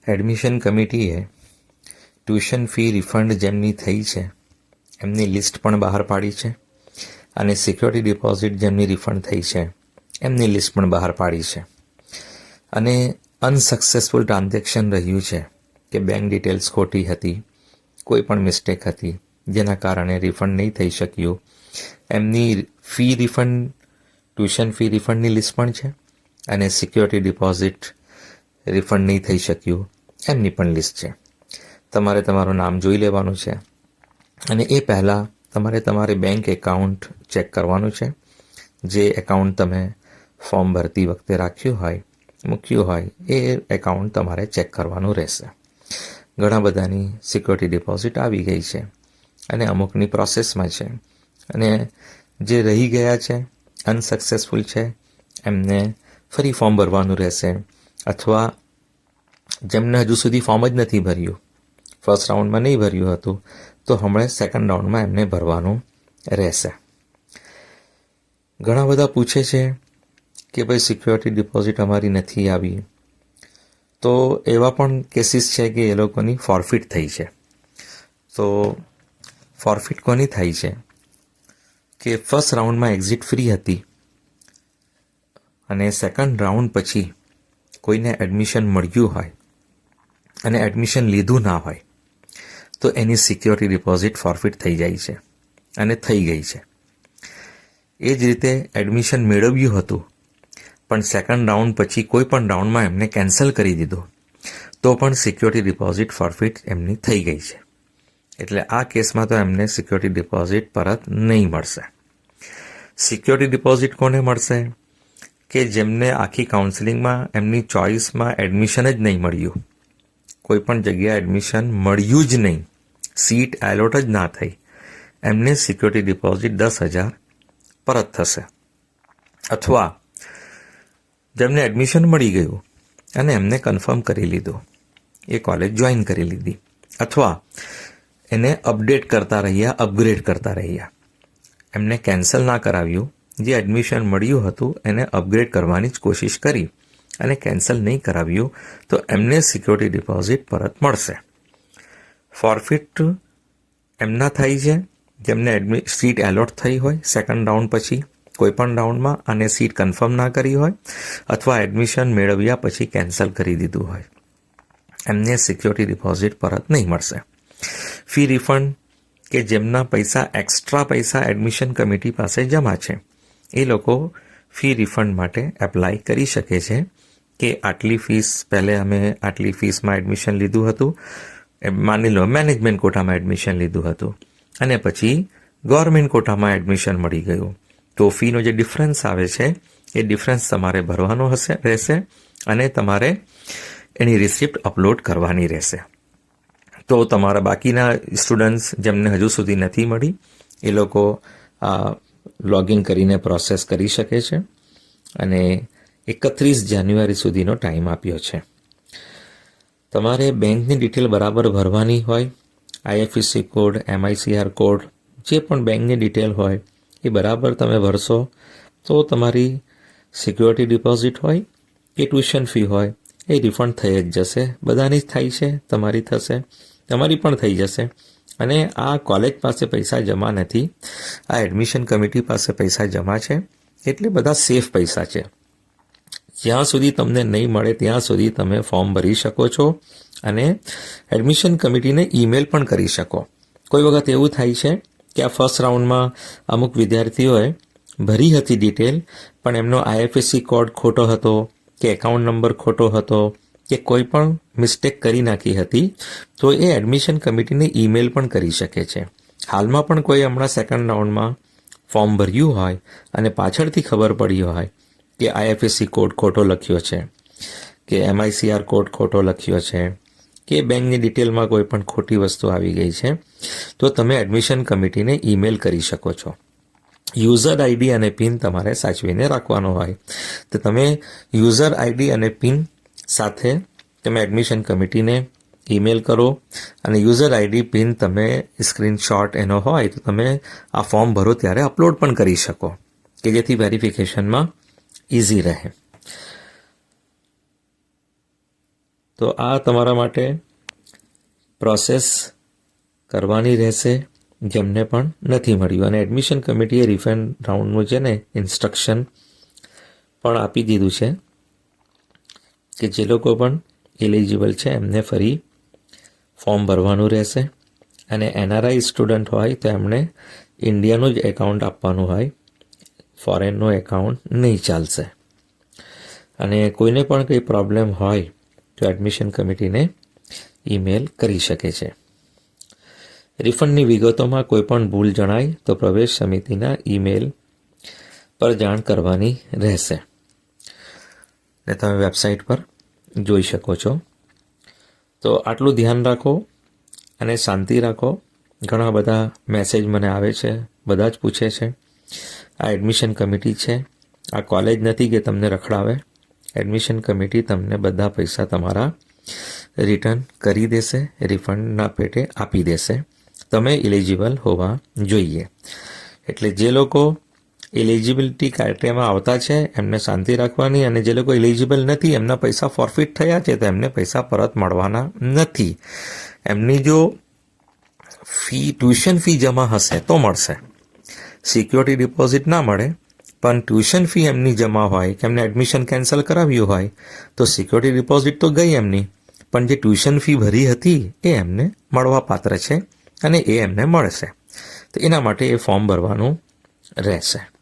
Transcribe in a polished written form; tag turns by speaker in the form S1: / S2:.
S1: Admission કમિટીએ tuition fee refund જેમની થઈ છે એમની લિસ્ટ પણ બહાર પાડી છે અને સિક્યોરિટી ડિપોઝિટ જેમની રિફંડ થઈ છે એમની લિસ્ટ પણ બહાર પાડી છે. અને અનસક્સેસફુલ ટ્રાન્ઝેક્શન રહ્યું છે કે બેંક ડિટેલ્સ ખોટી હતી, કોઈ પણ મિસ્ટેક હતી જેના કારણે રિફંડ નહીં થઈ શક્યું. એમની ફી રિફંડ, ટ્યુશન ફી રિફંડની લિસ્ટ પણ છે અને સિક્યોરિટી ડિપોઝિટ રિફંડ નહીં થઈ શક્યું એમની પણ લિસ્ટ છે. તમારે તમારું નામ જોઈ લેવાનું છે અને એ પહેલાં તમારે બેંક એકાઉન્ટ ચેક કરવાનું છે. જે એકાઉન્ટ તમે ફોર્મ ભરતી વખતે રાખ્યું હોય, મૂક્યું હોય, એ એકાઉન્ટ તમારે ચેક કરવાનું રહેશે. ઘણા બધાની સિક્યોરિટી ડિપોઝિટ આવી ગઈ છે અને અમુકની પ્રોસેસમાં છે અને જે રહી ગયા છે, અનસક્સેસફુલ છે, એમને ફરી ફોર્મ ભરવાનું રહેશે. અથવા જેમને હજુ સુધી ફોર્મ જ નથી ભર્યું, ફર્સ્ટ રાઉન્ડમાં નહીં ભર્યું હતું, તો હમણાં સેકન્ડ રાઉન્ડમાં એમને ભરવાનું રહેશે. ઘણા બધા પૂછે છે કે ભાઈ સિક્યોરિટી ડિપોઝિટ અમારી નથી આવી, તો એવા પણ કેસીસ છે કે એ લોકોની ફોરફિટ થઈ છે. તો ફોરફિટ કોની થાય છે કે ફર્સ્ટ રાઉન્ડમાં એક્ઝિટ ફ્રી હતી અને સેકન્ડ રાઉન્ડ પછી કોઈને એડમિશન મળ્યું હોય અને એડમિશન લીધું ના હોય તો એની સિક્યોરિટી ડિપોઝિટ ફોરફિટ થઈ જાય છે અને થઈ ગઈ છે. એ જ રીતે એડમિશન મેળવ્યું હતું પણ સેકન્ડ રાઉન્ડ પછી કોઈ પણ રાઉન્ડમાં એમને કેન્સલ કરી દીધું તો પણ સિક્યોરિટી ડિપોઝિટ ફોરફિટ એમની થઈ ગઈ છે. એટલે આ કેસમાં તો એમને સિક્યોરિટી ડિપોઝિટ પરત નહીં મળશે. સિક્યોરિટી ડિપોઝિટ કોને મળશે કે જેમને આખી કાઉન્સિલિંગમાં એમની ચોઇસમાં એડમિશન જ નહીં મળ્યું, કોઈ પણ જગ્યાએ એડમિશન મળ્યું જ નહીં, સીટ એલોટ જ ના થઈ, એમને સિક્યોરિટી ડિપોઝિટ 10,000 પરત થશે. અથવા જેમને એડમિશન મળી ગયું અને એમને કન્ફર્મ કરી લીધું, એ કોલેજ જોઈન કરી લીધી, અથવા એને અપડેટ કરતા રહ્યા, અપગ્રેડ કરતા રહ્યા, એમને કેન્સલ ના કરાવ્યું, જે એડમિશન મળ્યું હતું એને અપગ્રેડ કરવાની જ કોશિશ કરી અને કેન્સલ નહીં કરાવ્યું, તો એમને સિક્યોરિટી ડિપોઝિટ પરત મળશે. ફોરફિટ એમના થાય છે જેમને સીટ એલોટ થઈ હોય સેકન્ડ રાઉન્ડ પછી કોઈ પણ રાઉન્ડમાં અને સીટ કન્ફર્મ ના કરી હોય, અથવા એડમિશન મેળવ્યા પછી કેન્સલ કરી દીધું હોય, એમને સિક્યોરિટી ડિપોઝિટ પરત નહીં મળશે. ફી રિફંડ કે જેમના પૈસા, એક્સ્ટ્રા પૈસા એડમિશન કમિટી પાસે જમા છે, એ લોકો ફી રિફંડ માટે એપ્લાય કરી શકે છે કે આટલી ફીસ, પહેલે અમે આટલી ફીસમાં એડમિશન લીધું હતું, માની લો મેનેજમેન્ટ કોટામાં એડમિશન લીધું હતું અને પછી ગવર્મેન્ટ કોટામાં એડમિશન મળી ગયું, તો ફીનો જે ડિફરન્સ આવે છે એ ડિફરન્સ તમારે ભરવાનો રહેશે અને તમારે એની રિસિપ્ટ અપલોડ કરવાની રહેશે. તો તમારા બાકીના સ્ટુડન્ટ્સ જેમને હજુ સુધી નથી મળી એ લોકો લોગિન કરીને પ્રોસેસ કરી શકે છે અને 31 જાન્યુઆરી સુધીનો ટાઈમ આપ્યો છે. તમારે બેંકની ડિટેલ બરાબર ભરવાની હોય, IFSC કોડ, MICR કોડ, જે પણ બેંકની ડિટેલ હોય એ બરાબર તમે ભરશો તો તમારી સિક્યોરિટી ડિપોઝિટ હોય કે ટ્યુશન ફી હોય એ રિફંડ થઈ જ જશે. બધાની જ થાય છે, તમારી થશે, તમારી પણ થઈ જશે. અને આ કોલેજ પાસે પૈસા જમા નથી, આ એડમિશન કમિટી પાસે પૈસા જમા છે, એટલે બધા સેફ પૈસા છે. જ્યાં સુધી તમને નહીં મળે ત્યાં સુધી તમે ફોર્મ ભરી શકો છો અને એડમિશન કમિટીને ઈમેલ પણ કરી શકો. કોઈ વખત એવું થાય છે કે આ ફર્સ્ટ રાઉન્ડમાં અમુક વિદ્યાર્થીઓએ ભરી હતી ડિટેલ પણ એમનો IFSC કોડ ખોટો હતો કે એકાઉન્ટ નંબર ખોટો હતો કે કોઈ પણ મિસ્ટેક કરી નાખી હતી, તો એ એડમિશન કમિટીને ઈમેલ પણ કરી શકે છે. હાલમાં પણ કોઈ હમણાં સેકન્ડ રાઉન્ડમાં ફોર્મ ભર્યું હોય અને પાછળથી ખબર પડી હોય કે IFSC કોડ ખોટો લખ્યો છે કે MICR કોડ ખોટો લખ્યો છે કે બેંકની ડિટેલમાં કોઈ પણ ખોટી વસ્તુ આવી ગઈ છે, તો તમે એડમિશન કમિટીને ઈમેલ કરી શકો છો. યુઝર આઈડી અને પિન તમારે સાચવીને રાખવાનો હોય, તો તમે યુઝર આઈડી અને પિન સાથે તમે એડમિશન કમિટીને ઈમેલ કરો અને યુઝર આઈડી પિન તમે સ્ક્રીનશોટ એનો હોય તો તમે આ ફોર્મ ભરો ત્યારે અપલોડ પણ કરી શકો કે જેથી વેરિફિકેશનમાં ઇઝી રહે. તો આ તમારા માટે પ્રોસેસ કરવાની રહેશે જેમને પણ નથી મળ્યું. અને એડમિશન કમિટીએ રિફંડ રાઉન્ડનું છે ને ઇન્સ્ટ્રક્શન પણ આપી દીધું છે કે જે લોકો પણ એલિજિબલ છે એમને ફરી ફોર્મ ભરવાનું રહેશે. અને એનઆરઆઈ સ્ટુડન્ટ હોય તો એમણે ઇન્ડિયાનું જ એકાઉન્ટ આપવાનું હોય, ફોરેનનું એકાઉન્ટ નહીં ચાલશે. અને કોઈને પણ કંઈ પ્રોબ્લેમ હોય તો એડમિશન કમિટીને ઈમેલ કરી શકે છે. રિફંડની વિગતોમાં કોઈ પણ ભૂલ જણાય તો પ્રવેશ સમિતિના ઈમેલ પર જાણ કરવાની રહેશે. ને તમે વેબસાઇટ પર જોઈ શકો છો. તો આટલું ધ્યાન રાખો અને શાંતિ રાખો. ઘણા બધા મેસેજ મને આવે છે, બધા જ પૂછે છે. આ એડમિશન કમિટી છે, આ કોલેજ નથી કે તમને રખડાવે. એડમિશન કમિટી તમને બધા પૈસા તમારા રિટર્ન કરી દેશે, રિફંડના પેટે આપી દેશે. તમે એલિજિબલ હોવા જોઈએ. એટલે જે લોકો એલિજિબિલિટી ક્રાઇટેરિયામાં આવતા છે એમને શાંતિ રાખવાની, અને જે લોકો એલિજિબલ નથી એમના પૈસા ફોરફિટ થયા છે તો એમને પૈસા પરત મળવાના નથી. એમની જો ટ્યુશન ફી જમા હશે તો મળશે. સિક્યોરિટી ડિપોઝિટ ના મળે, પણ ટ્યુશન ફી એમની જમા હોય કે એમને એડમિશન કેન્સલ કરાવ્યું હોય તો સિક્યોરિટી ડિપોઝિટ તો ગઈ એમની, પણ જે ટ્યુશન ફી ભરી હતી એ એમને મળવા પાત્ર છે અને એ એમને મળશે. તો એના માટે એ ફોર્મ ભરવાનું રહેશે.